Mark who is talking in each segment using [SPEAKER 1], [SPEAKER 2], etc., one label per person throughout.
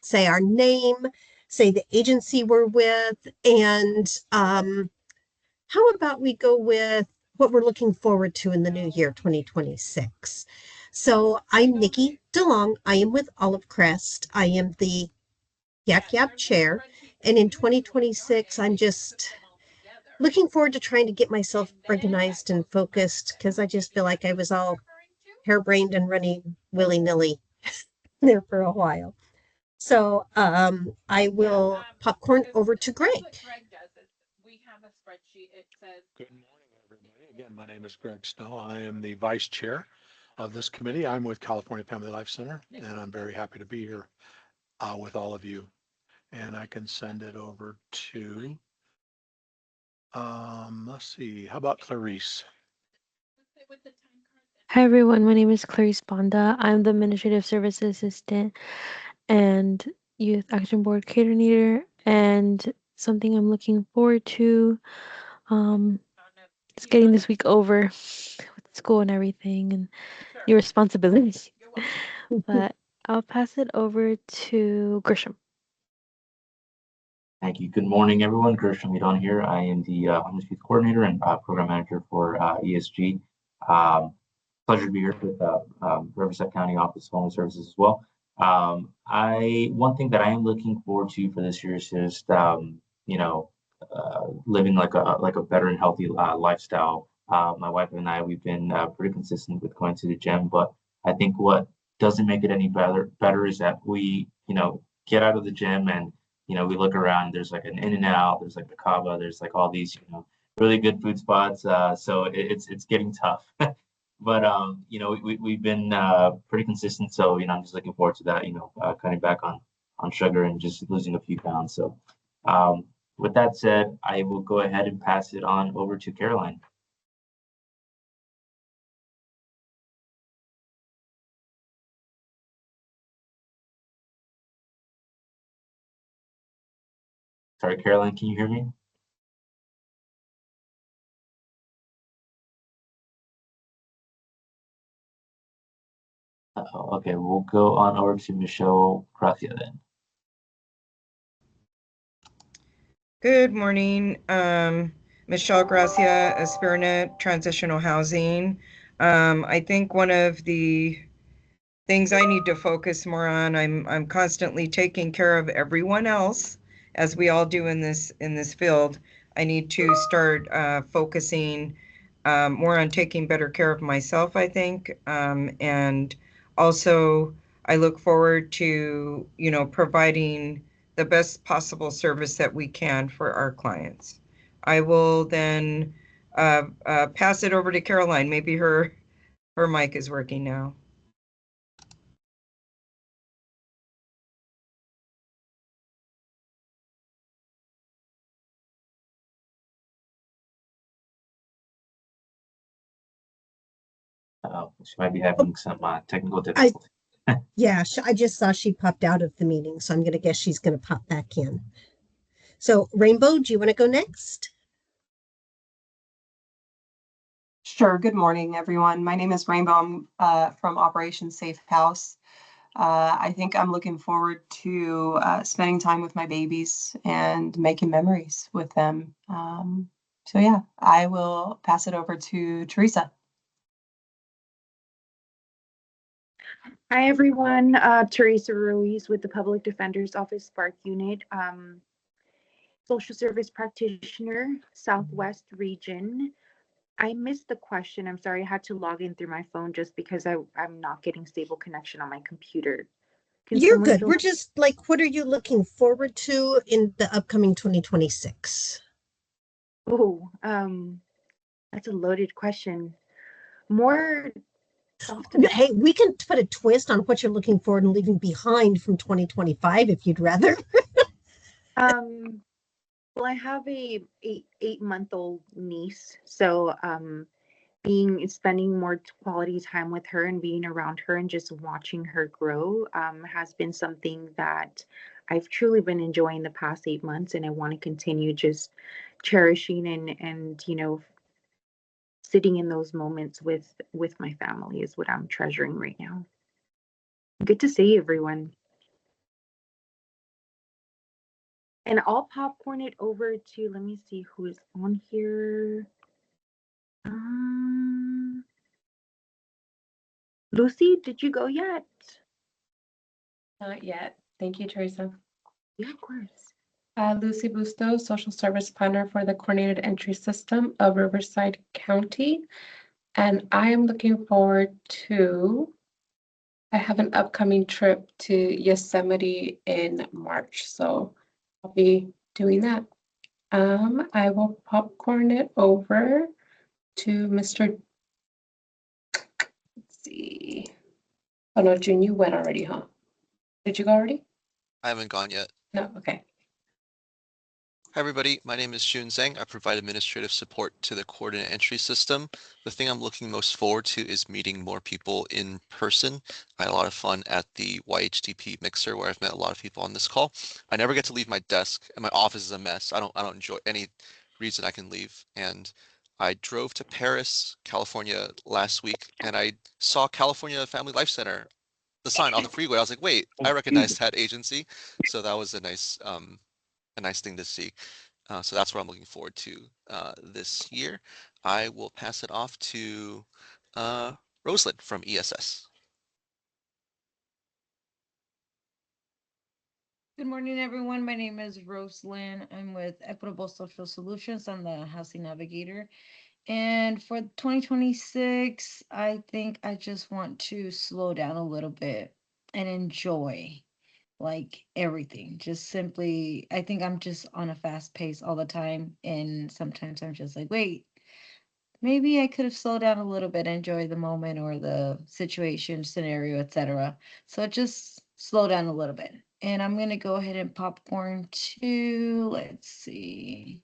[SPEAKER 1] say our name, say the agency we're with, and how about we go with what we're looking forward to in the new year, 2026. So I'm Nikki DeLong. I am with Olive Crest. I am the YAB chair. And in 2026, I'm just looking forward to trying to get myself organized and focused because I just feel like I was all harebrained and running willy-nilly there for a while. So I will popcorn over to Greg.
[SPEAKER 2] Good morning, everybody. Again, my name is Greg Snow. I am the vice chair of this committee. I'm with California Family Life Center, and I'm very happy to be here with all of you. And I can send it over to, let's see, how about Clarice?
[SPEAKER 3] Hi everyone, my name is Clarice Bonda. I'm the Administrative Services Assistant and Youth Action Board Coordinator, and something I'm looking forward to is getting this week over with school and everything and your responsibilities. But I'll pass it over to Grisham.
[SPEAKER 4] Thank you. Good morning, everyone. Grisham Midon here. I am the Homeless Youth Coordinator and Program Manager for ESG. Pleasure to be here with Riverside County Office of Homeless Services as well. One thing that I am looking forward to for this year is just living like a better and healthy lifestyle. My wife and I, we've been pretty consistent with going to the gym, but I think what doesn't make it any better is that we get out of the gym and we look around. There's like an In-N-Out, there's like the Kava, there's like all these really good food spots. So it's getting tough. But we've been pretty consistent. So I'm just looking forward to that. Cutting back on sugar and just losing a few pounds. So with that said, I will go ahead and pass it on over to Caroline. Sorry, Caroline, can you hear me? Okay, we'll go on over to Michelle Gracia then.
[SPEAKER 5] Good morning. Michelle Gracia, Aspirant Transitional Housing. I think one of the things I need to focus more on, I'm constantly taking care of everyone else, as we all do in this field. I need to start focusing more on taking better care of myself, I think. And also I look forward to, providing the best possible service that we can for our clients. I will then pass it over to Caroline. Maybe her mic is working now.
[SPEAKER 4] She might be having some technical difficulties.
[SPEAKER 1] Yeah, I just saw she popped out of the meeting, so I'm going to guess she's going to pop back in. So, Rainbow, do you want to go next?
[SPEAKER 6] Sure. Good morning, everyone. My name is Rainbow. I'm from Operation Safe House. I think I'm looking forward to spending time with my babies and making memories with them. So yeah, I will pass it over to Teresa.
[SPEAKER 7] Hi, everyone. Teresa Ruiz with the Public Defender's Office Spark Unit, social service practitioner, Southwest Region. I missed the question. I'm sorry. I had to log in through my phone just because I'm not getting stable connection on my computer.
[SPEAKER 1] You're good. We're just like, what are you looking forward to in the upcoming 2026?
[SPEAKER 7] Oh, that's a loaded question. More
[SPEAKER 1] Hey, we can put a twist on what you're looking forward and leaving behind from 2025 if you'd rather.
[SPEAKER 7] Well, I have a 8-month-old niece, so spending more quality time with her and being around her and just watching her grow has been something that I've truly been enjoying the past 8 months, and I want to continue just cherishing and sitting in those moments with my family is what I'm treasuring right now. Good to see everyone. And I'll popcorn it over to, let me see who is on here. Lucy, did you go yet?
[SPEAKER 8] Not yet. Thank you, Teresa.
[SPEAKER 7] Yeah, of course.
[SPEAKER 8] Lucy Busto, Social Service Planner for the Coordinated Entry System of Riverside County. And I am looking forward to, I have an upcoming trip to Yosemite in March, so I'll be doing that. I will popcorn it over to Mr. Let's see. Oh no, June, you went already, huh? Did you go already?
[SPEAKER 9] I haven't gone yet.
[SPEAKER 8] No, okay.
[SPEAKER 9] Hi, everybody. My name is Jun Zhang. I provide administrative support to the coordinate entry system. The thing I'm looking most forward to is meeting more people in person. I had a lot of fun at the YHTP mixer where I've met a lot of people on this call. I never get to leave my desk and my office is a mess. I don't enjoy any reason I can leave. And I drove to Paris, California last week, and I saw California Family Life Center, the sign on the freeway. I was like, wait, I recognize that agency. So that was a nice thing to see. So that's what I'm looking forward to this year. I will pass it off to Rosalind from ESS.
[SPEAKER 10] Good morning, everyone. My name is Rosalind. I'm with Equitable Social Solutions. I'm the Housing Navigator. And for 2026, I think I just want to slow down a little bit and enjoy like everything. Just simply, I think I'm just on a fast pace all the time. And sometimes I'm just like, wait, maybe I could have slowed down a little bit, enjoy the moment or the situation, scenario, etc. So just slow down a little bit. And I'm gonna go ahead and popcorn to, let's see.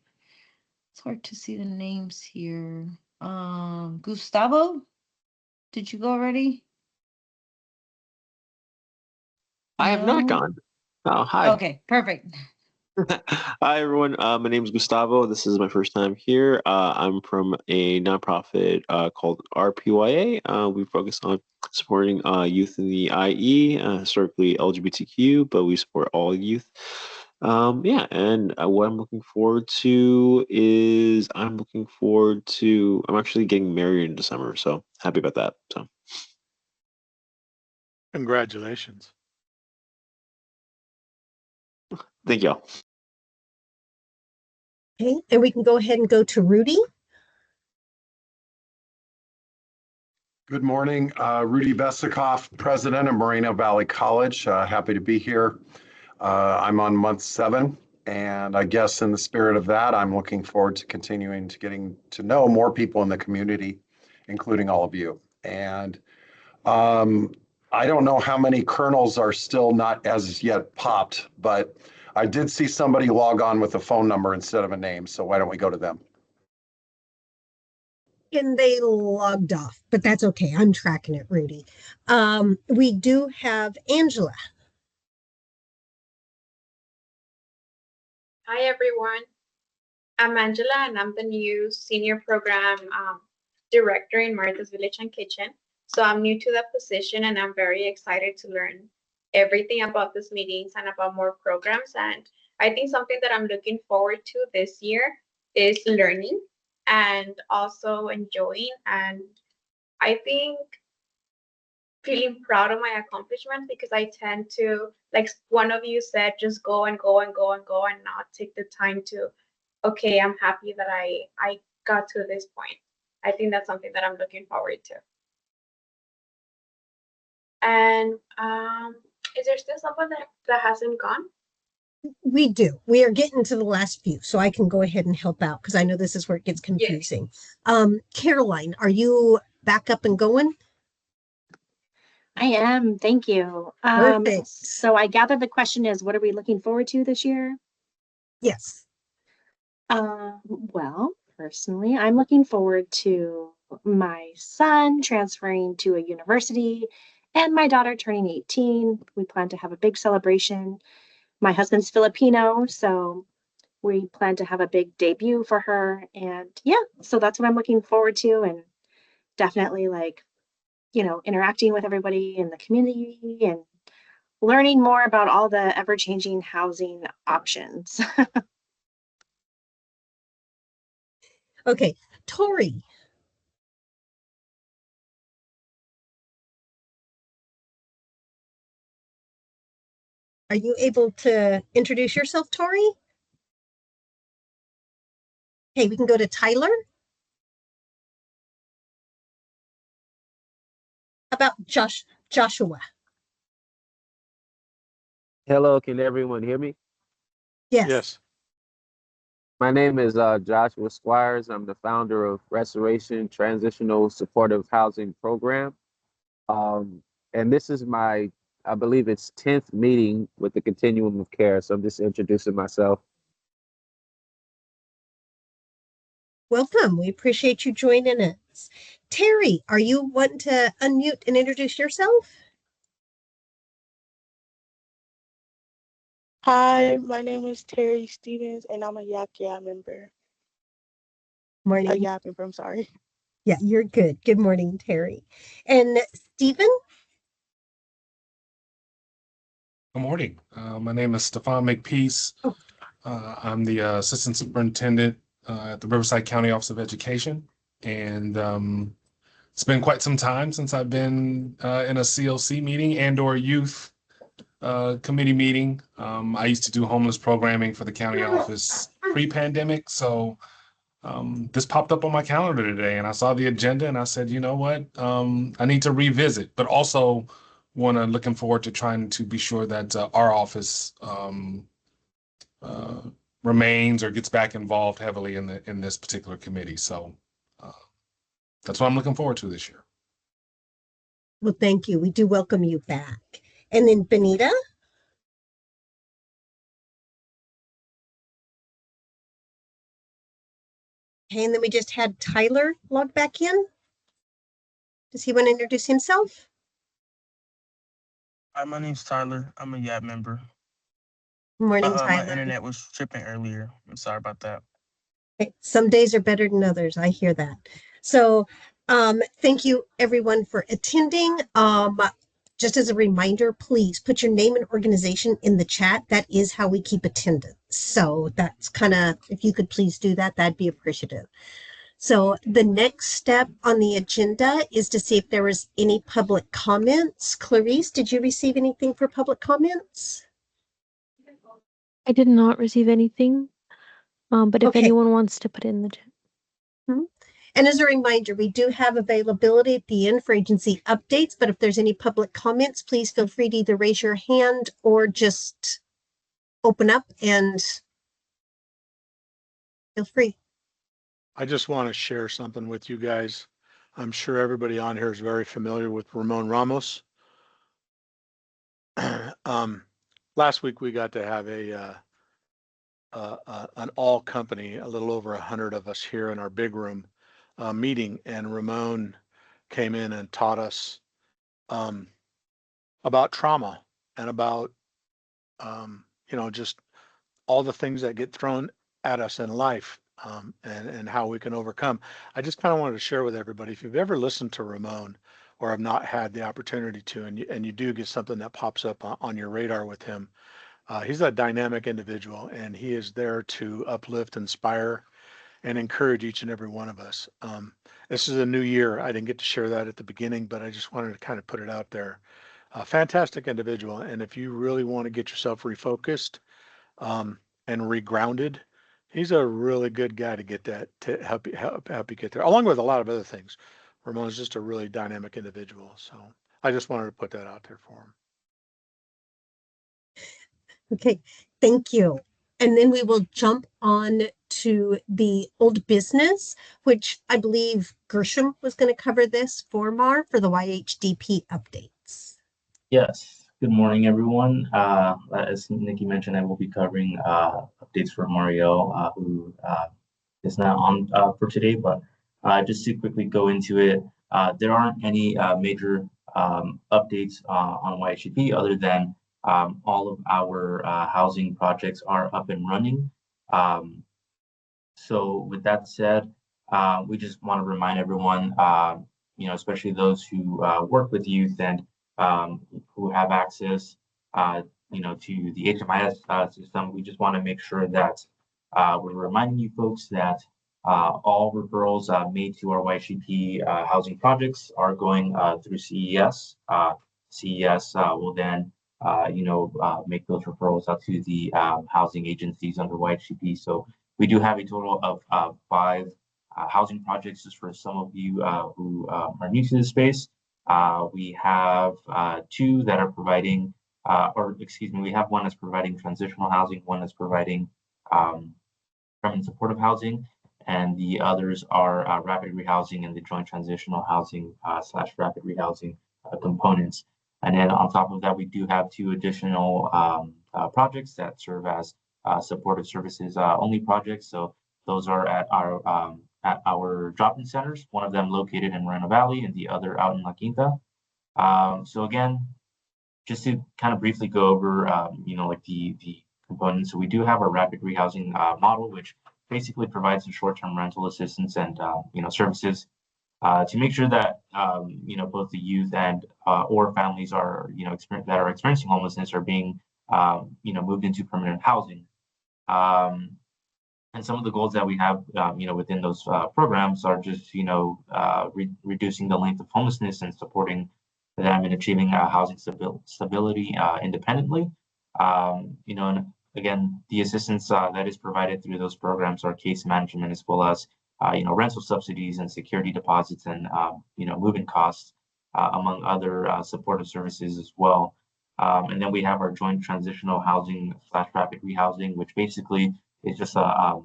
[SPEAKER 10] It's hard to see the names here. Gustavo, did you go already?
[SPEAKER 11] I have not
[SPEAKER 10] No?
[SPEAKER 11] gone. Oh, hi.
[SPEAKER 10] Okay, perfect.
[SPEAKER 11] Hi, everyone. My name is Gustavo. This is my first time here. I'm from a nonprofit called RPYA. We focus on supporting youth in the IE, historically LGBTQ, but we support all youth. Yeah, and what I'm looking forward to is I'm actually getting married in December, so happy about that. So
[SPEAKER 2] Congratulations.
[SPEAKER 11] thank y'all.
[SPEAKER 1] Okay, and we can go ahead and go to Rudy.
[SPEAKER 12] Good morning, Rudy Vesikoff, president of Moreno Valley College. Happy to be here. I'm on month 7, and I guess in the spirit of that, I'm looking forward to continuing to getting to know more people in the community, including all of you. And I don't know how many kernels are still not as yet popped, but I did see somebody log on with a phone number instead of a name, so why don't we go to them?
[SPEAKER 1] And they logged off, but that's okay. I'm tracking it, Rudy. We do have Angela.
[SPEAKER 13] Hi, everyone. I'm Angela, and I'm the new senior program director in Martha's Village and Kitchen. So I'm new to the position, and I'm very excited to learn everything about these meetings and about more programs. And I think something that I'm looking forward to this year is learning and also enjoying. And I think feeling proud of my accomplishments, because I tend to, like one of you said, just go and go and go and go and not take the time to, okay, I'm happy that I got to this point. I think that's something that I'm looking forward to. And is there still someone that hasn't gone?
[SPEAKER 1] We do. We are getting to the last few, so I can go ahead and help out because I know this is where it gets confusing. Yes. Caroline, are you back up and going?
[SPEAKER 14] I am. Thank you.
[SPEAKER 1] Perfect.
[SPEAKER 14] So I gather the question is, what are we looking forward to this year?
[SPEAKER 1] Yes.
[SPEAKER 14] Well, personally, I'm looking forward to my son transferring to a university and my daughter turning 18. We plan to have a big celebration. My husband's Filipino, so we plan to have a big debut for her. And yeah, so that's what I'm looking forward to, and definitely interacting with everybody in the community and learning more about all the ever-changing housing options.
[SPEAKER 1] Okay, Tori. Are you able to introduce yourself, Tori? Okay, we can go to Tyler. How about Joshua?
[SPEAKER 15] Hello, can everyone hear me?
[SPEAKER 1] Yes.
[SPEAKER 2] Yes.
[SPEAKER 15] My name is Joshua Squires. I'm the founder of Restoration Transitional Supportive Housing Program. And this is my, I believe it's 10th meeting with the Continuum of Care. So I'm just introducing myself.
[SPEAKER 1] Welcome. We appreciate you joining us. Terry, are you wanting to unmute and introduce yourself?
[SPEAKER 16] Hi, my name is Terry Stevens, and I'm a YAC member.
[SPEAKER 1] Morning.
[SPEAKER 16] A YAB member, I'm sorry.
[SPEAKER 1] Yeah, you're good. Good morning, Terry. And Stephen?
[SPEAKER 17] Good morning. My name is Stefan McPeace. I'm the Assistant Superintendent at the Riverside County Office of Education. And it's been quite some time since I've been in a CLC meeting and or youth committee meeting. I used to do homeless programming for the county office pre-pandemic. So this popped up on my calendar today and I saw the agenda and I said, you know what, I need to revisit, but also looking forward to trying to be sure that our office remains or gets back involved heavily in this particular committee. So that's what I'm looking forward to this year.
[SPEAKER 1] Well, thank you. We do welcome you back. And then Benita? Okay, and then we just had Tyler log back in. Does he want to introduce himself?
[SPEAKER 16] Hi, my name's Tyler. I'm a YAB member.
[SPEAKER 1] Morning, Tyler.
[SPEAKER 16] My internet was tripping earlier. I'm sorry about that.
[SPEAKER 1] Okay. Some days are better than others. I hear that. So thank you everyone for attending. Just as a reminder, please put your name and organization in the chat. That is how we keep attendance. So that's kind of, if you could please do that, that'd be appreciative. So the next step on the agenda is to see if there was any public comments. Clarice, did you receive anything for public comments?
[SPEAKER 3] I did not receive anything, but if anyone wants to put it in the chat.
[SPEAKER 1] And as a reminder, we do have availability at the end for agency updates, but if there's any public comments, please feel free to either raise your hand or just open up and feel free. I
[SPEAKER 2] just want to share something with you guys. I'm sure everybody on here is very familiar with Ramon Ramos. Last week we got to have an all company, a little over 100 of us here in our big room meeting, and Ramon came in and taught us about trauma and about just all the things that get thrown at us in life, and how we can overcome. I just kind of wanted to share with everybody, if you've ever listened to Ramon or have not had the opportunity to, and you do get something that pops up on your radar with him, he's a dynamic individual and he is there to uplift, inspire, and encourage each and every one of us. This is a new year. I didn't get to share that at the beginning, but I just wanted to kind of put it out there. A fantastic individual. And if you really want to get yourself refocused and regrounded, he's a really good guy to get that, to help you get there, along with a lot of other things. Ramon is just a really dynamic individual. So I just wanted to put that out there for him.
[SPEAKER 1] Okay, thank you. And then we will jump on to the old business, which I believe Gershom was going to cover this for Mar for the YHDP updates.
[SPEAKER 4] Yes. Good morning, everyone. As Nikki mentioned, I will be covering updates for Mario, who is not on for today, but just to quickly go into it, there aren't any major updates on YHDP other than all of our housing projects are up and running. So with that said, we just want to remind everyone, especially those who work with youth and who have access to the HMIS system, we just want to make sure that we're reminding you folks that all referrals made to our YCP housing projects are going through CES. CES will then, make those referrals out to the housing agencies under YCP. So we do have a total of 5 housing projects. Just for some of you who are new to the space, we have 2 that are providing, we have one that's providing transitional housing, one that's providing permanent supportive housing, and the others are rapid rehousing and the joint transitional housing / rapid rehousing components. And then on top of that, we do have 2 additional projects that serve as supportive services only projects. So those are at our drop-in centers, one of them located in Moreno Valley and the other out in La Quinta. So again, just to kind of briefly go over, like the components. So we do have a rapid rehousing model, which basically provides some short-term rental assistance and services to make sure that both the youth and or families are that are experiencing homelessness are being moved into permanent housing. And some of the goals that we have, within those programs are just, reducing the length of homelessness and supporting them in achieving housing stability independently. And again, the assistance that is provided through those programs are case management as well as, rental subsidies and security deposits and, moving costs, among other supportive services as well. And then we have our joint transitional housing / rapid rehousing, which basically is just a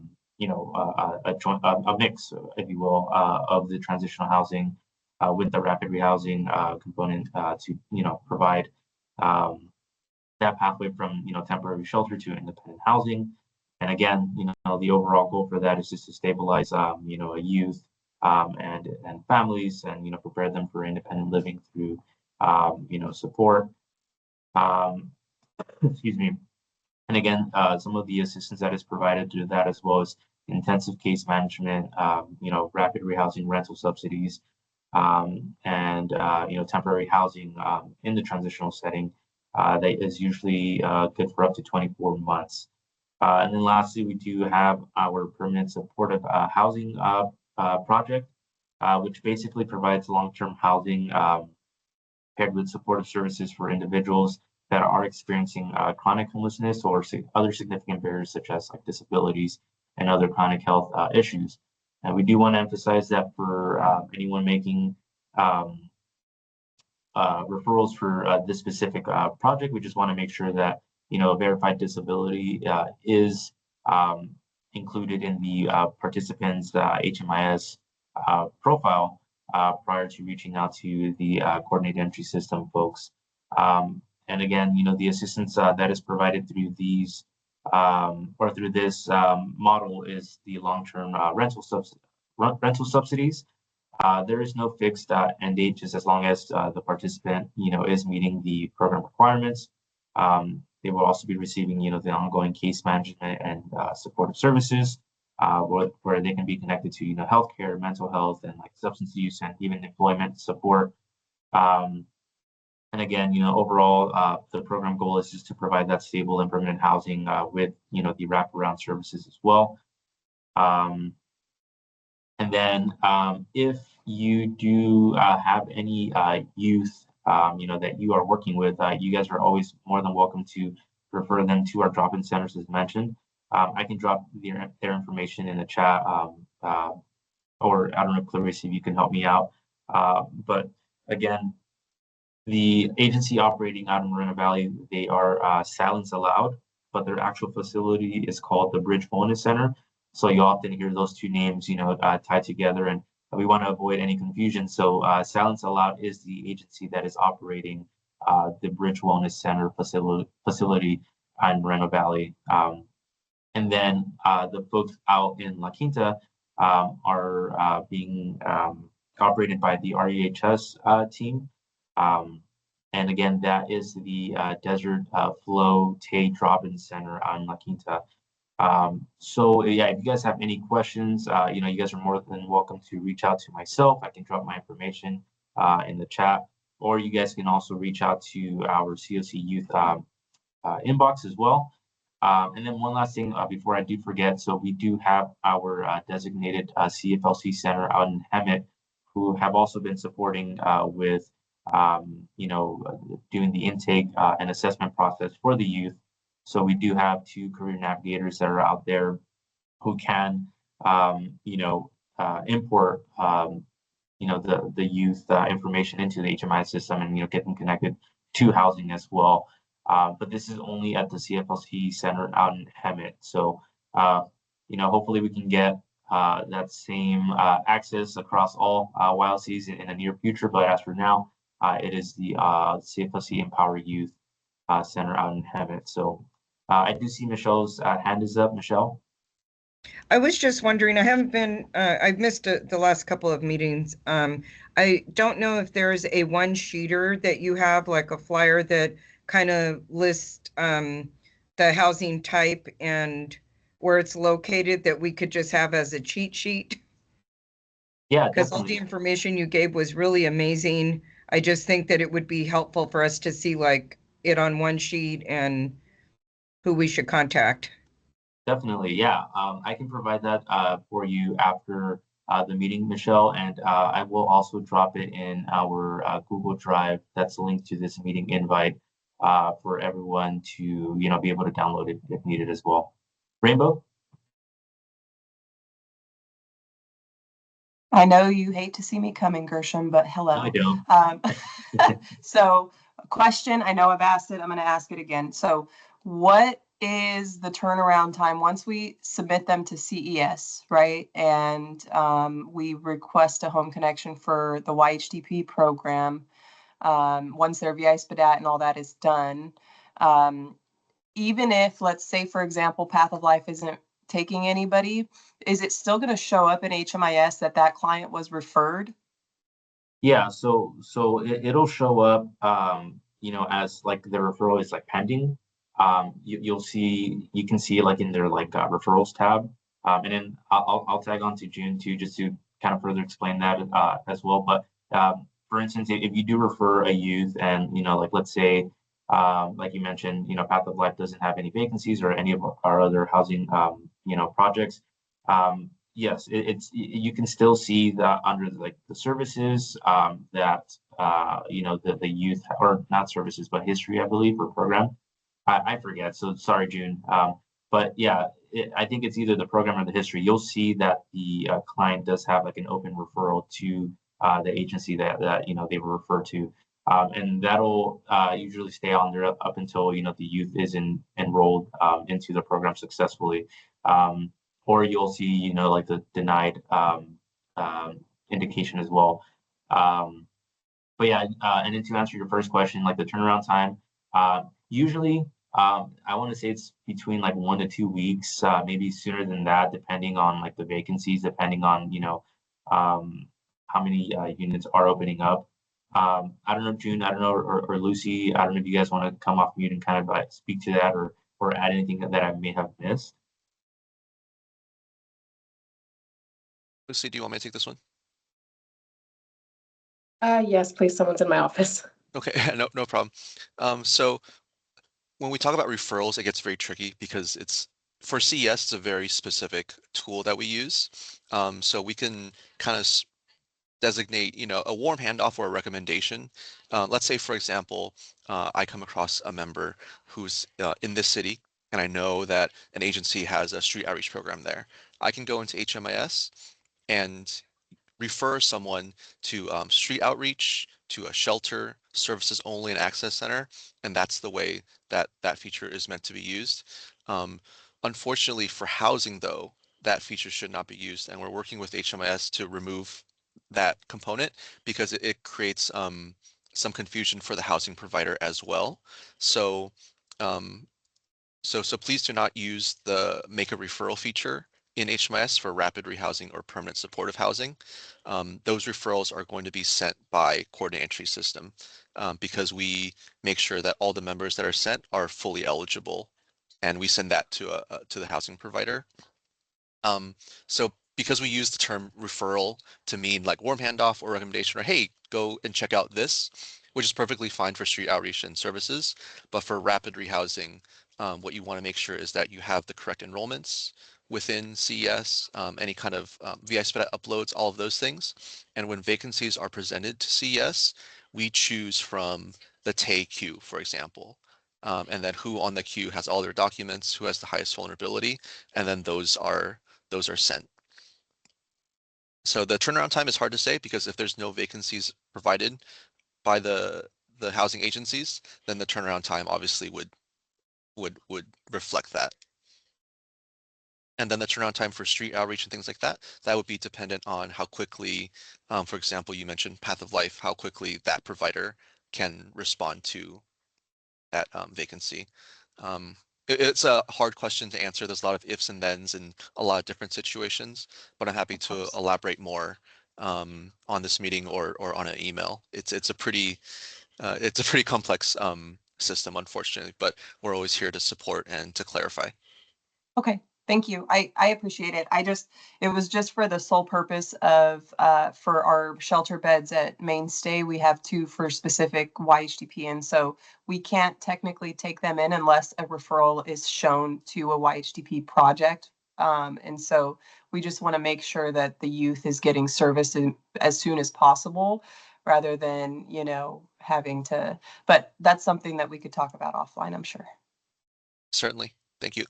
[SPEAKER 4] mix, if you will, of the transitional housing with the rapid rehousing component to provide that pathway from temporary shelter to independent housing. And again, the overall goal for that is just to stabilize a youth and families and prepare them for independent living through support. Excuse me. And again, some of the assistance that is provided through that, as well as intensive case management, rapid rehousing, rental subsidies, and temporary housing in the transitional setting that is usually good for up to 24 months. And then lastly, we do have our permanent supportive housing project, which basically provides long-term housing paired with supportive services for individuals that are experiencing chronic homelessness or other significant barriers such as like disabilities and other chronic health issues. And we do want to emphasize that for anyone making referrals for this specific project, we just want to make sure that verified disability is included in the participant's HMIS profile prior to reaching out to the coordinated entry system folks. And again, the assistance that is provided through these or through this model is the long-term rental subsidies. There is no fixed end date, just as long as the participant, is meeting the program requirements. They will also be receiving, the ongoing case management and supportive services, where they can be connected to, healthcare, mental health, and like substance use and even employment support. And again, overall, the program goal is just to provide that stable and permanent housing with, the wraparound services as well. And then if you do have any youth, that you are working with, you guys are always more than welcome to refer them to our drop-in centers as mentioned. I can drop their information in the chat, or I don't know, Clarice, if you can help me out. But again, the agency operating out in Moreno Valley, they are silence allowed, but their actual facility is called the Bridge Wellness Center. So you often hear those 2 names, tied together, and we want to avoid any confusion. So Silence Allowed is the agency that is operating the Bridge Wellness Center facility in Moreno Valley. And then the folks out in La Quinta are being operated by the REHS team. And again, that is the Desert Flow Tay Drop-in Center on La Quinta. So yeah, if you guys have any questions, you guys are more than welcome to reach out to myself. I can drop my information in the chat, or you guys can also reach out to our COC Youth inbox as well. And then one last thing before I do forget, so we do have our designated CFLC center out in Hemet, who have also been supporting with doing the intake and assessment process for the youth. So we do have 2 career navigators that are out there who can import the youth information into the HMI system and get them connected to housing as well. But this is only at the CFLC center out in Hemet. So hopefully we can get that same access across all YLCs in the near future. But as for now, it is the CFLC Empower Youth Center out in Hemet. So I do see Michelle's hand is up. Michelle.
[SPEAKER 5] I was just wondering, I haven't been, I've missed the last couple of meetings. I don't know if there's a one-sheeter that you have, like a flyer that kind of lists the housing type and where it's located that we could just have as a cheat sheet.
[SPEAKER 4] Yeah,
[SPEAKER 5] because all the information you gave was really amazing. I just think that it would be helpful for us to see like it on one sheet and who we should contact.
[SPEAKER 4] Definitely, yeah. I can provide that for you after the meeting, Michelle, and I will also drop it in our Google Drive that's linked to this meeting invite for everyone to be able to download it if needed as well. Rainbow?
[SPEAKER 6] I know you hate to see me coming, Gershom, but hello.
[SPEAKER 4] No, I
[SPEAKER 6] don't. So, question, I know I've asked it, I'm going to ask it again. So, what is the turnaround time once we submit them to CES, right? And we request a home connection for the YHDP program. Once their VI SPDAT and all that is done, even if, let's say, for example, Path of Life isn't taking anybody, is it still going to show up in HMIS that client was referred?
[SPEAKER 4] Yeah, so it'll show up, as like the referral is like pending. You can see like in their like referrals tab, and then I'll tag on to June too, just to kind of further explain that as well. But for instance, if you do refer a youth, and like let's say, like you mentioned, Path of Life doesn't have any vacancies or any of our other housing projects. Yes, you can still see that under like the services that the youth, or not services but history, I believe, or program. I forget. So sorry, June. But yeah, I think it's either the program or the history. You'll see that the client does have like an open referral to the agency that they were referred to, and that'll usually stay on there up until the youth is enrolled into the program successfully. Or you'll see, like the denied indication as well. But yeah, and then to answer your first question, like the turnaround time, usually I want to say it's between like 1 to 2 weeks, maybe sooner than that, depending on like the vacancies, depending on how many units are opening up. I don't know, June, I don't know, or Lucy, I don't know if you guys want to come off mute and kind of speak to that, or add anything that I may have missed.
[SPEAKER 9] Lucy, do you want me to take this one?
[SPEAKER 8] Yes, please. Someone's in my office.
[SPEAKER 9] Okay, no problem. So when we talk about referrals, it gets very tricky because for CES, it's a very specific tool that we use. So we can kind of designate, a warm handoff or a recommendation. Let's say, for example, I come across a member who's in this city, and I know that an agency has a street outreach program there. I can go into HMIS and refer someone to street outreach, to a shelter, services only, and access center, and that's the way that feature is meant to be used. Unfortunately for housing though, that feature should not be used, and we're working with HMIS to remove that component because it creates some confusion for the housing provider as well. So so please do not use the make a referral feature in HMIS for rapid rehousing or permanent supportive housing. Those referrals are going to be sent by coordinate entry system because we make sure that all the members that are sent are fully eligible, and we send that to the housing provider. So because we use the term referral to mean like warm handoff or recommendation, or hey, go and check out this, which is perfectly fine for street outreach and services. But for rapid rehousing, what you want to make sure is that you have the correct enrollments within CES, any kind of VI Expedite uploads, all of those things. And when vacancies are presented to CES, we choose from the TAY queue, for example, and then who on the queue has all their documents, who has the highest vulnerability, and then those are sent. So the turnaround time is hard to say because if there's no vacancies provided by the housing agencies, then the turnaround time obviously would reflect that. And then the turnaround time for street outreach and things like that, that would be dependent on how quickly, for example, you mentioned Path of Life, how quickly that provider can respond to that vacancy. It's a hard question to answer. There's a lot of ifs and thens in a lot of different situations, but I'm happy to elaborate more on this meeting or on an email. It's a pretty complex system, unfortunately, but we're always here to support and to clarify.
[SPEAKER 6] Okay, thank you. I appreciate it. It was just for the sole purpose of, for our shelter beds at Mainstay, we have 2 for specific YHDP. And so we can't technically take them in unless a referral is shown to a YHDP project. And so we just want to make sure that the youth is getting service as soon as possible rather than, having to, but that's something that we could talk about offline, I'm sure.
[SPEAKER 9] Certainly. Thank you.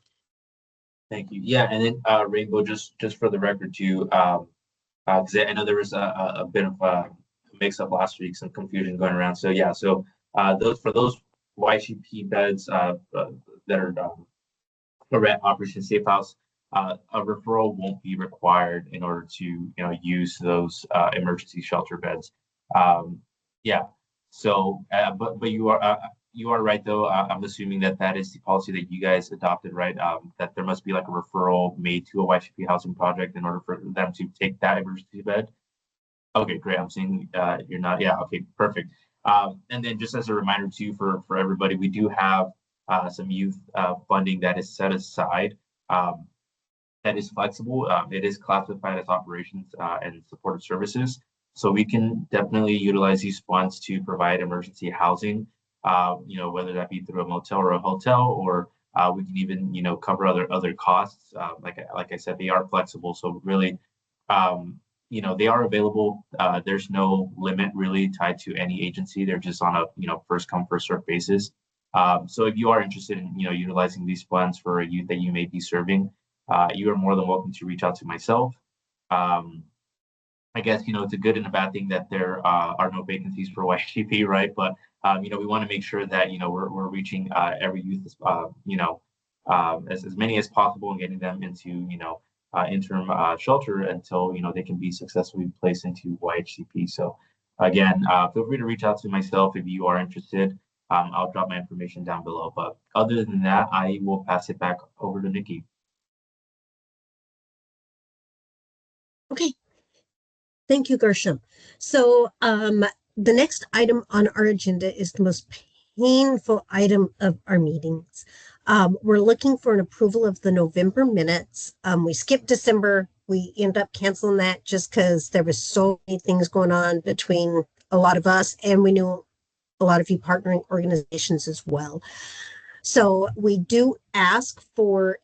[SPEAKER 4] Thank you. Yeah, and then Rainbow, just for the record too, because I know there was a bit of a mix-up last week, some confusion going around. So yeah, so those YGP beds that are for Operation Safe House, a referral won't be required in order to use those emergency shelter beds. Yeah. So, but you are right though. I'm assuming that is the policy that you guys adopted, right? That there must be like a referral made to a YCP housing project in order for them to take that emergency bed. Okay, great. I'm seeing you're not. Yeah. Okay, perfect. And then just as a reminder too for everybody, we do have some youth funding that is set aside. That is flexible. It is classified as operations and supportive services. So we can definitely utilize these funds to provide emergency housing, whether that be through a motel or a hotel, or we can even, cover other costs. Like I said, they are flexible. So really, they are available. There's no limit really tied to any agency. They're just on a, first come, first served basis. So if you are interested in, utilizing these funds for a youth that you may be serving, you are more than welcome to reach out to myself. I guess, it's a good and a bad thing that there are no vacancies for YGP, right? But, we want to make sure that, we're reaching every youth, as many as possible and getting them into, interim shelter until, they can be successfully placed into YHCP. So again, feel free to reach out to myself if you are interested. I'll drop my information down below. But other than that, I will pass it back over to Nikki.
[SPEAKER 1] Okay. Thank you, Gershom. So the next item on our agenda is the most painful item of our meetings. We're looking for an approval of the November minutes. We skipped December. We ended up canceling that just because there was so many things going on between a lot of us, and we knew a lot of you partnering organizations as well. So we do ask for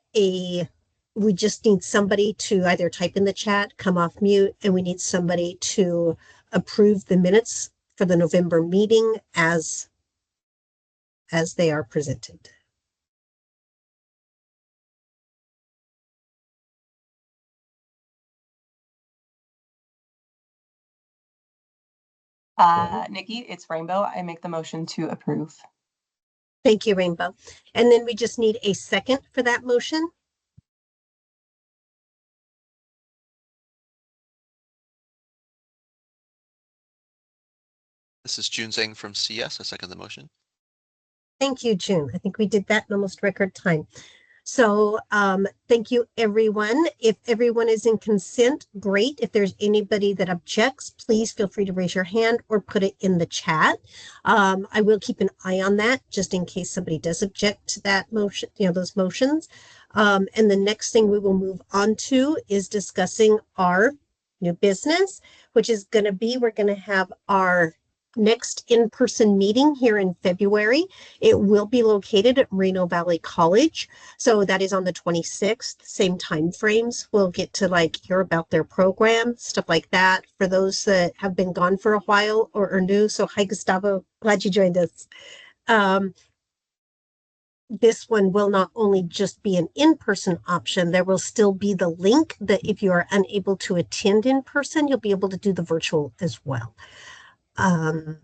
[SPEAKER 1] we just need somebody to either type in the chat, come off mute, and we need somebody to approve the minutes for the November meeting as they are presented.
[SPEAKER 6] Nikki, it's Rainbow. I make the motion to approve.
[SPEAKER 1] Thank you, Rainbow. And then we just need a second for that motion.
[SPEAKER 9] This is June Zhang from CS. I second the motion.
[SPEAKER 1] Thank you, June. I think we did that in almost record time. So thank you, everyone. If everyone is in consent, great. If there's anybody that objects, please feel free to raise your hand or put it in the chat. I will keep an eye on that just in case somebody does object to that motion, those motions. And the next thing we will move on to is discussing our new business, which is going to be, we're going to have our next in-person meeting here in February. It will be located at Moreno Valley College. So that is on the 26th, same time frames. We'll get to like hear about their program, stuff like that for those that have been gone for a while or are new. So hi, Gustavo. Glad you joined us. This one will not only just be an in-person option, there will still be the link that if you are unable to attend in person, you'll be able to do the virtual as well. And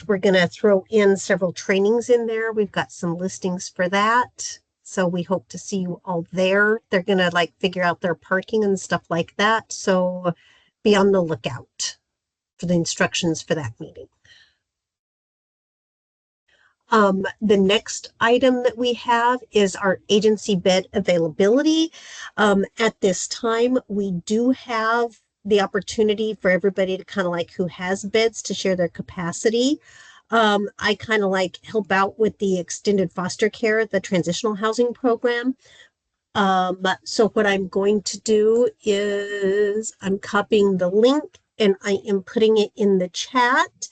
[SPEAKER 1] we're going to throw in several trainings in there. We've got some listings for that. So we hope to see you all there. They're going to like figure out their parking and stuff like that. So be on the lookout for the instructions for that meeting. The next item that we have is our agency bed availability. At this time, we do have the opportunity for everybody to kind of like who has beds to share their capacity. I kind of like help out with the extended foster care, the transitional housing program. So what I'm going to do is I'm copying the link and I am putting it in the chat.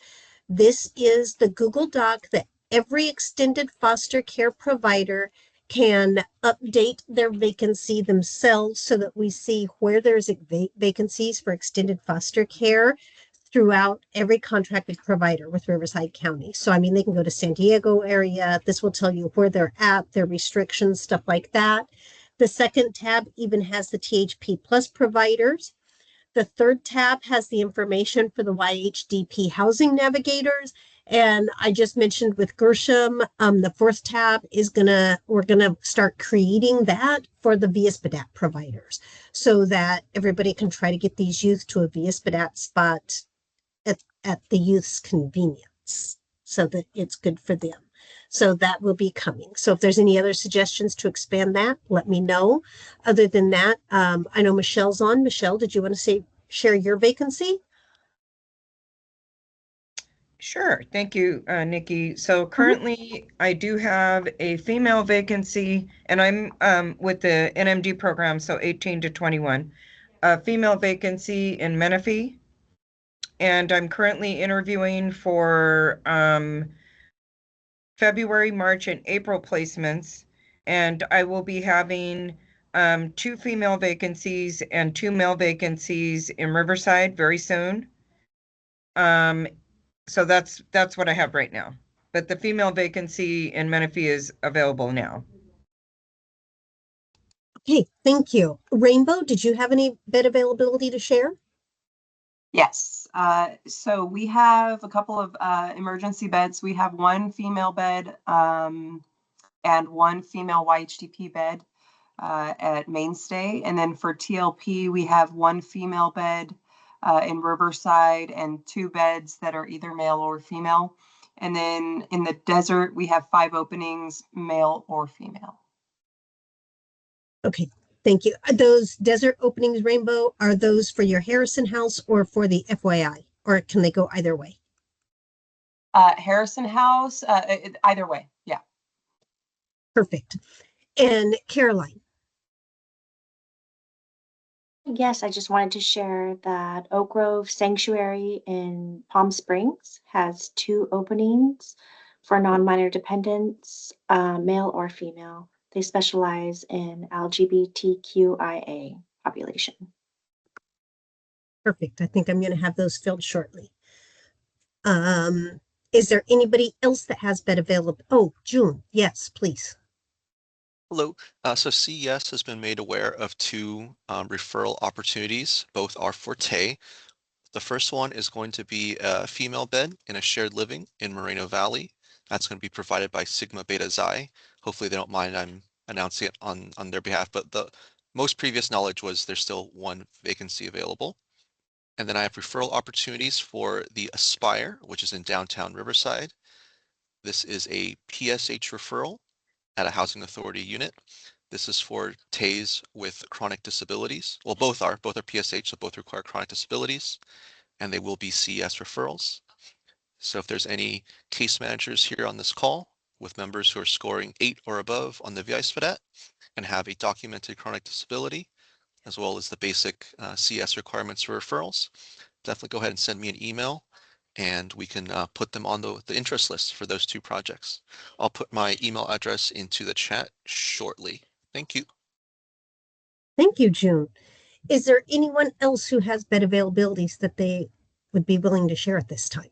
[SPEAKER 1] This is the Google Doc that every extended foster care provider can update their vacancy themselves so that we see where there's vacancies for extended foster care throughout every contracted provider with Riverside County. So, I mean, they can go to San Diego area. This will tell you where they're at, their restrictions, stuff like that. The second tab even has the THP plus providers. The third tab has the information for the YHDP housing navigators. And I just mentioned with Gershom, the fourth tab is we're gonna start creating that for the VSPDAT providers so that everybody can try to get these youth to a VSPDAT spot at the youth's convenience so that it's good for them. So that will be coming. So if there's any other suggestions to expand that, let me know. Other than that, I know Michelle's on. Michelle, did you want to share your vacancy?
[SPEAKER 5] Sure. Thank you, Nikki. So currently I do have a female vacancy and I'm with the NMD program, so 18 to 21, a female vacancy in Menifee. And I'm currently interviewing for February, March, and April placements. And I will be having 2 female vacancies and 2 male vacancies in Riverside very soon. So that's what I have right now. But the female vacancy in Menifee is available now.
[SPEAKER 1] Okay, thank you. Rainbow, did you have any bed availability to share?
[SPEAKER 6] Yes. So we have a couple of emergency beds. We have 1 female bed and 1 female YHDP bed at Mainstay. And then for TLP, we have 1 female bed in Riverside and 2 beds that are either male or female. And then in the desert, we have 5 openings, male or female.
[SPEAKER 1] Okay, thank you. Those desert openings, Rainbow, are those for your Harrison house or for the FYI? Or can they go either way?
[SPEAKER 6] Harrison House, either way, yeah.
[SPEAKER 1] Perfect. And Caroline?
[SPEAKER 14] Yes, I just wanted to share that Oak Grove Sanctuary in Palm Springs has 2 openings for non-minor dependents, male or female. They specialize in LGBTQIA population.
[SPEAKER 1] Perfect. I think I'm going to have those filled shortly. Is there anybody else that has bed available? Oh, June. Yes, please.
[SPEAKER 9] Hello. So CES has been made aware of 2 referral opportunities. Both are for Tay. The first one is going to be a female bed in a shared living in Moreno Valley. That's going to be provided by Sigma Beta Xi. Hopefully they don't mind I'm announcing it on their behalf, but the most previous knowledge was there's still 1 vacancy available. And then I have referral opportunities for the Aspire, which is in downtown Riverside. This is a PSH referral at a housing authority unit. This is for TAs with chronic disabilities. Well, both are PSH, so both require chronic disabilities, and they will be CES referrals. So if there's any case managers here on this call with members who are scoring 8 or above on the VISPADAT and have a documented chronic disability, as well as the basic CS requirements for referrals, definitely go ahead and send me an email and we can put them on the interest list for those 2 projects. I'll put my email address into the chat shortly. Thank you.
[SPEAKER 1] Thank you, June. Is there anyone else who has bed availabilities that they would be willing to share at this time?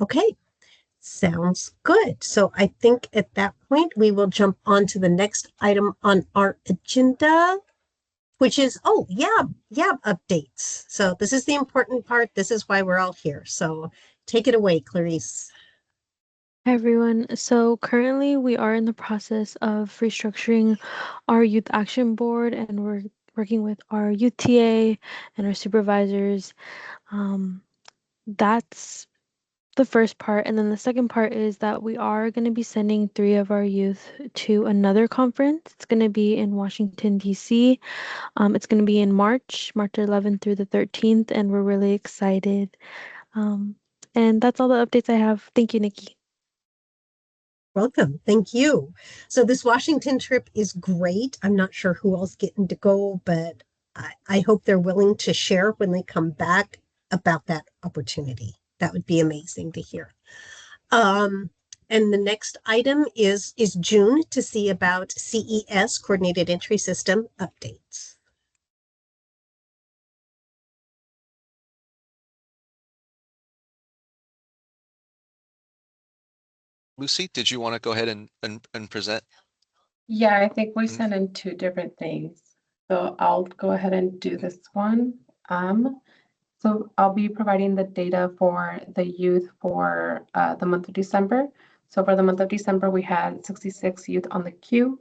[SPEAKER 1] Okay, sounds good. So I think at that point, we will jump on to the next item on our agenda, which is, YAB updates. So this is the important part. This is why we're all here. So take it away, Clarice.
[SPEAKER 3] Hi everyone. So currently we are in the process of restructuring our youth action board, and we're working with our youth TA and our supervisors. That's the first part. And then the second part is that we are going to be sending 3 of our youth to another conference. It's going to be in Washington, D.C. It's going to be in March 11th through the 13th, and we're really excited. And that's all the updates I have. Thank you, Nikki.
[SPEAKER 1] Welcome. Thank you. So this Washington trip is great. I'm not sure who else getting to go, but I hope they're willing to share when they come back about that opportunity. That would be amazing to hear. And the next item is June to see about CES, Coordinated Entry System, updates.
[SPEAKER 9] Lucy, did you want to go ahead and present?
[SPEAKER 8] Yeah, I think we sent in 2 different things. So I'll go ahead and do this one. So I'll be providing the data for the youth for the month of December. So for the month of December, we had 66 youth on the queue,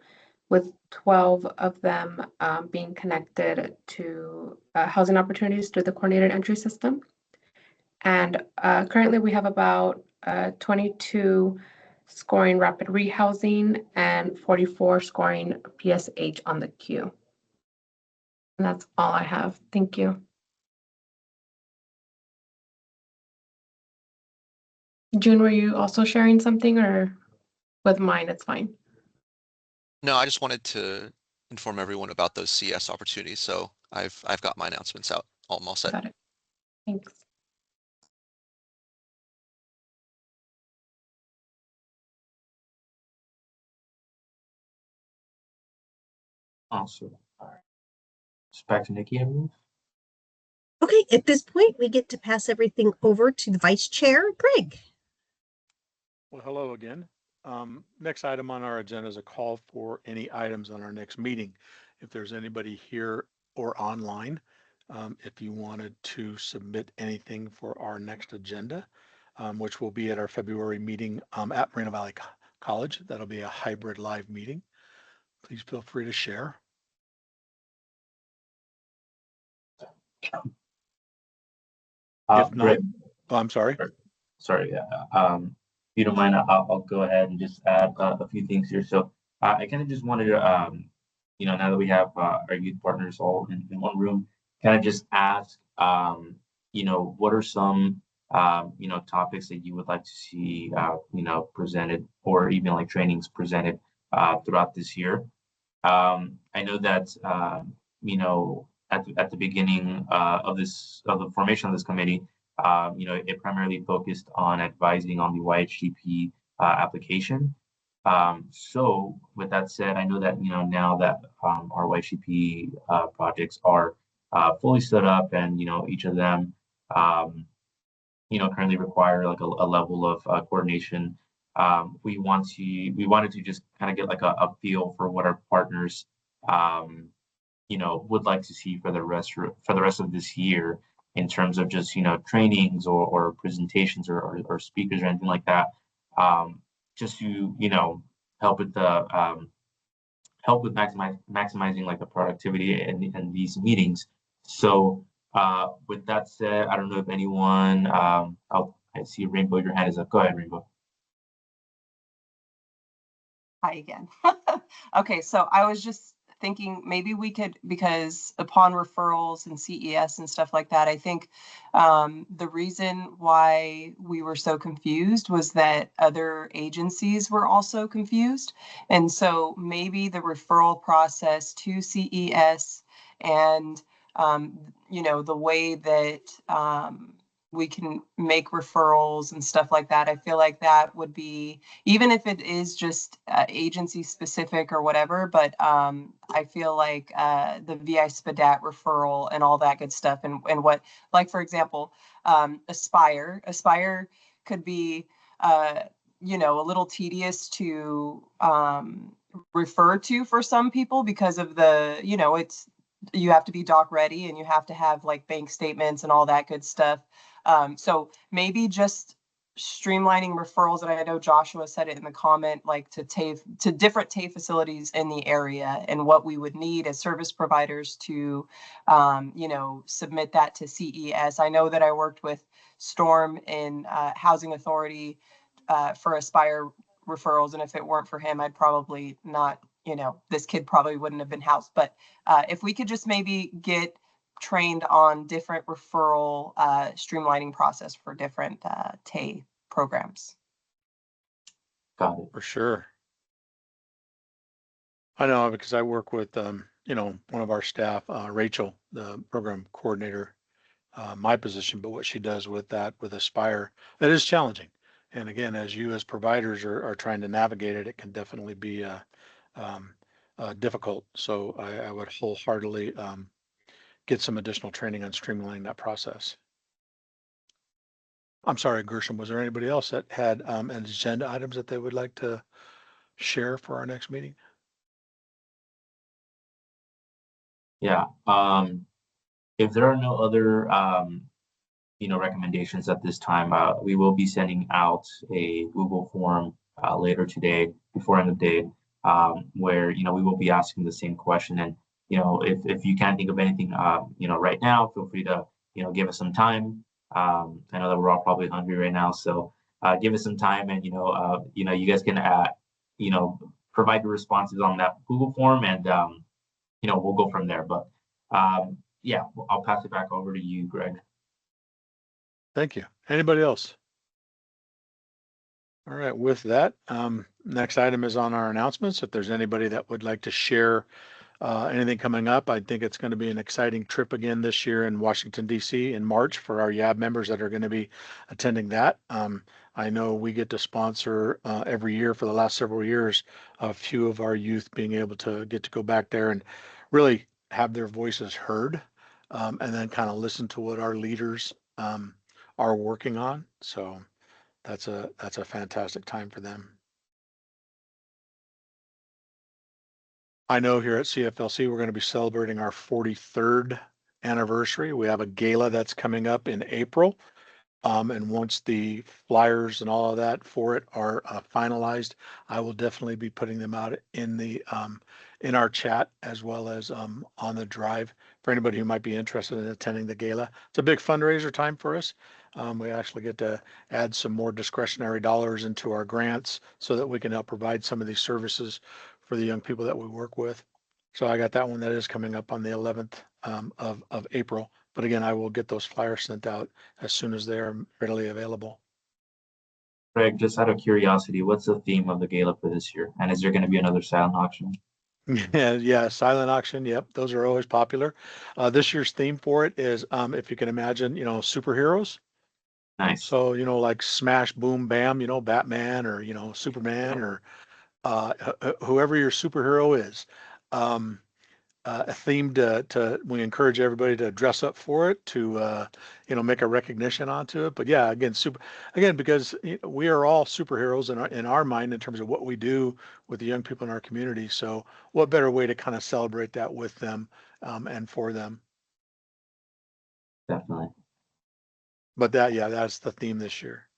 [SPEAKER 8] with 12 of them being connected to housing opportunities through the coordinated entry system. And currently we have about 22 scoring rapid rehousing and 44 scoring PSH on the queue. And that's all I have. Thank you. June, were you also sharing something, or with mine? It's fine.
[SPEAKER 9] No, I just wanted to inform everyone about those CS opportunities. So I've got my announcements out. I'm all set.
[SPEAKER 8] Got it. Thanks.
[SPEAKER 4] Awesome. All right. It's back to Nikki, I believe.
[SPEAKER 1] Okay, at this point, we get to pass everything over to the Vice Chair, Greg.
[SPEAKER 2] Well, hello again. Next item on our agenda is a call for any items on our next meeting. If there's anybody here or online, if you wanted to submit anything for our next agenda, which will be at our February meeting at Moreno Valley College. That'll be a hybrid live meeting. Please feel free to share. If not, I'm sorry.
[SPEAKER 4] Sorry. If you don't mind, I'll go ahead and just add a few things here. So I kind of just wanted to, now that we have our youth partners all in one room, kind of just ask, what are some, topics that you would like to see, presented, or even like trainings presented throughout this year. I know that, at the beginning of the formation of this committee, it primarily focused on advising on the YHGP application. So with that said, I know that, now that our YHGP projects are fully set up, and, each of them, currently require like a level of coordination. We wanted to just kind of get like a feel for what our partners, would like to see for the rest of this year, in terms of just, trainings or presentations or speakers or anything like that, just to, help with the maximizing like the productivity in these meetings. So with that said, I don't know if anyone, I see Rainbow, your hand is up. Go ahead, Rainbow.
[SPEAKER 6] Hi again. Okay, so I was just thinking maybe we could, because upon referrals and CES and stuff like that, I think the reason why we were so confused was that other agencies were also confused. And so maybe the referral process to CES and, the way that we can make referrals and stuff like that, I feel like that would be, even if it is just agency specific or whatever, but I feel like the VI SPDAT referral and all that good stuff and what, like, for example, Aspire could be, a little tedious to refer to for some people because of the, you have to be doc ready and you have to have like bank statements and all that good stuff. So maybe just streamlining referrals, and I know Joshua said it in the comment, like to different TAFE facilities in the area and what we would need as service providers to, submit that to CES. I know that I worked with Storm in Housing Authority for Aspire referrals, and if it weren't for him, I'd probably not, this kid probably wouldn't have been housed. But if we could just maybe get trained on different referral streamlining process for different TAE programs.
[SPEAKER 4] Got it.
[SPEAKER 2] For sure. I know because I work with, one of our staff, Rachel, the program coordinator, my position, but what she does with that, with Aspire, that is challenging. And again, as you as providers are trying to navigate it, it can definitely be difficult. So I would wholeheartedly get some additional training on streamlining that process. I'm sorry, Gershom, was there anybody else that had an agenda items that they would like to share for our next meeting?
[SPEAKER 4] Yeah. If there are no other, recommendations at this time, we will be sending out a Google form later today before end of day, where, we will be asking the same question. And, if you can't think of anything, right now, feel free to, give us some time. I know that we're all probably hungry right now, so give us some time, and, you guys can, provide the responses on that Google form, and, we'll go from there. But yeah, I'll pass it back over to you, Greg.
[SPEAKER 2] Thank you. Anybody else? All right, with that, next item is on our announcements. If there's anybody that would like to share anything coming up, I think it's going to be an exciting trip again this year in Washington, D.C. in March for our YAB members that are going to be attending that. I know we get to sponsor every year for the last several years, a few of our youth being able to get to go back there and really have their voices heard, and then kind of listen to what our leaders are working on. So that's a fantastic time for them. I know here at CFLC, we're going to be celebrating our 43rd anniversary. We have a gala that's coming up in April. And once the flyers and all of that for it are finalized, I will definitely be putting them out in the in our chat, as well as on the drive for anybody who might be interested in attending the gala. It's a big fundraiser time for us. We actually get to add some more discretionary dollars into our grants so that we can help provide some of these services for the young people that we work with. So I got that one that is coming up on the 11th of April. But again, I will get those flyers sent out as soon as they are readily available.
[SPEAKER 4] Greg, just out of curiosity, what's the theme of the gala for this year? And is there going to be another silent auction?
[SPEAKER 2] Yeah, silent auction. Yep, those are always popular. This year's theme for it is, if you can imagine, superheroes.
[SPEAKER 4] Nice.
[SPEAKER 2] So, like Smash, Boom, Bam, Batman, or, Superman, or whoever your superhero is. A theme to we encourage everybody to dress up for it, to make a recognition onto it. But yeah, again, because we are all superheroes in our mind in terms of what we do with the young people in our community. So what better way to kind of celebrate that with them and for them?
[SPEAKER 4] Definitely.
[SPEAKER 2] But that's the theme this year.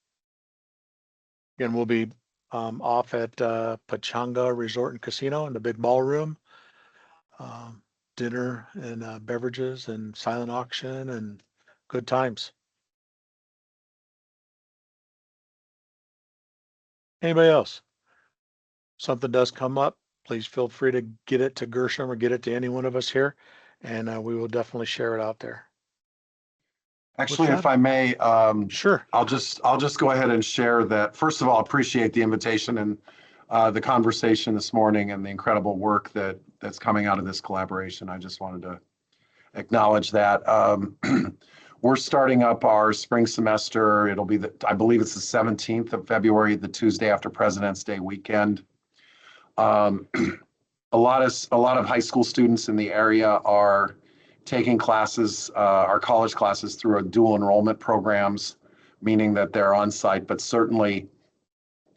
[SPEAKER 2] Again, we'll be off at Pachanga Resort and Casino in the big ballroom. Dinner and beverages and silent auction and good times. Anybody else? Something does come up please feel free to get it to Gershom or get it to any one of us here, and we will definitely share it out there.
[SPEAKER 12] Actually,
[SPEAKER 2] that,
[SPEAKER 12] if I may,
[SPEAKER 2] sure.
[SPEAKER 12] I'll just go ahead and share that. First of all, appreciate the invitation and the conversation this morning and the incredible work that's coming out of this collaboration. I just wanted to acknowledge that. We're starting up our spring semester. It'll be I believe it's the 17th of February, the Tuesday after President's Day weekend. A lot of high school students in the area are taking classes, our college classes, through a dual enrollment programs, meaning that they're on site, but certainly,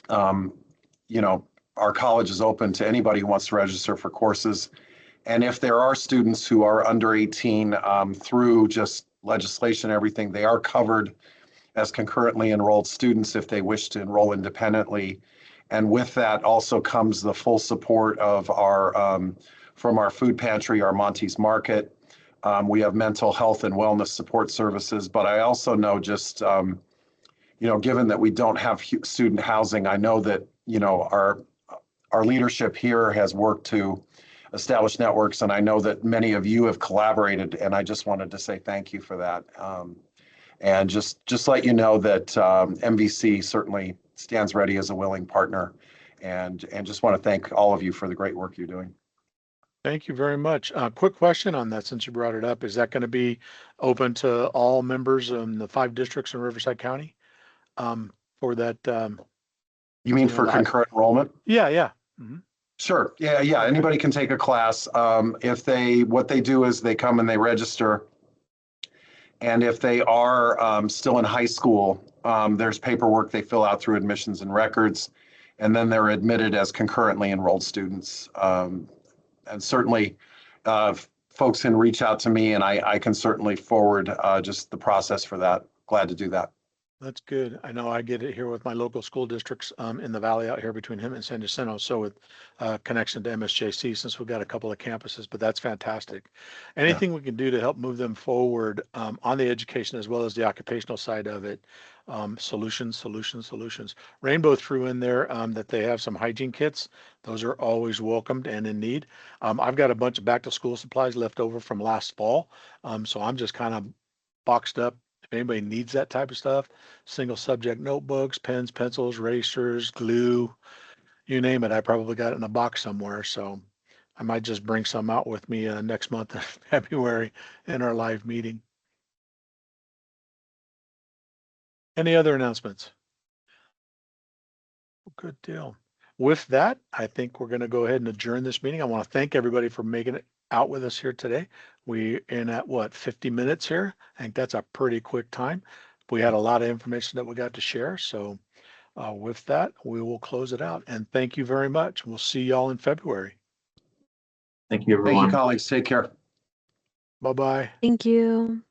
[SPEAKER 12] our college is open to anybody who wants to register for courses. And if there are students who are under 18 through just legislation and everything, they are covered as concurrently enrolled students if they wish to enroll independently. And with that also comes the full support of from our food pantry, our Monty's Market. We have mental health and wellness support services, but I also know just, given that we don't have student housing, I know that, our leadership here has worked to establish networks, and I know that many of you have collaborated, and I just wanted to say thank you for that. And just let you know that MVC certainly stands ready as a willing partner, and just want to thank all of you for the great work you're doing.
[SPEAKER 2] Thank you very much. Quick question on that, since you brought it up. Is that going to be open to all members in the 5 districts in Riverside County for that?
[SPEAKER 12] You mean for concurrent enrollment?
[SPEAKER 2] Yeah, yeah. Mm-hmm.
[SPEAKER 12] Sure. Yeah, yeah. Okay. Anybody can take a class. What they do is they come and they register. And if they are still in high school, there's paperwork they fill out through admissions and records, and then they're admitted as concurrently enrolled students. And certainly, folks can reach out to me, and I can certainly forward just the process for that. Glad to do that.
[SPEAKER 2] That's good. I know I get it here with my local school districts in the valley out here between him and San Jacinto. So with connection to MSJC, since we've got a couple of campuses, but that's fantastic. Anything we can do to help move them forward on the education as well as the occupational side of it. Solutions. Rainbow threw in there that they have some hygiene kits. Those are always welcomed and in need. I've got a bunch of back to school supplies left over from last fall. So I'm just kind of boxed up. If anybody needs that type of stuff, single subject notebooks, pens, pencils, erasers, glue, you name it, I probably got it in a box somewhere. So I might just bring some out with me next month in February in our live meeting. Any other announcements? Good deal. With that, I think we're going to go ahead and adjourn this meeting. I want to thank everybody for making it out with us here today. We're in at 50 minutes here. I think that's a pretty quick time. We had a lot of information that we got to share. So with that, we will close it out. And thank you very much. We'll see y'all in February.
[SPEAKER 4] Thank you, everyone.
[SPEAKER 12] Thank you, colleagues. Take care.
[SPEAKER 2] Bye-bye.
[SPEAKER 3] Thank you.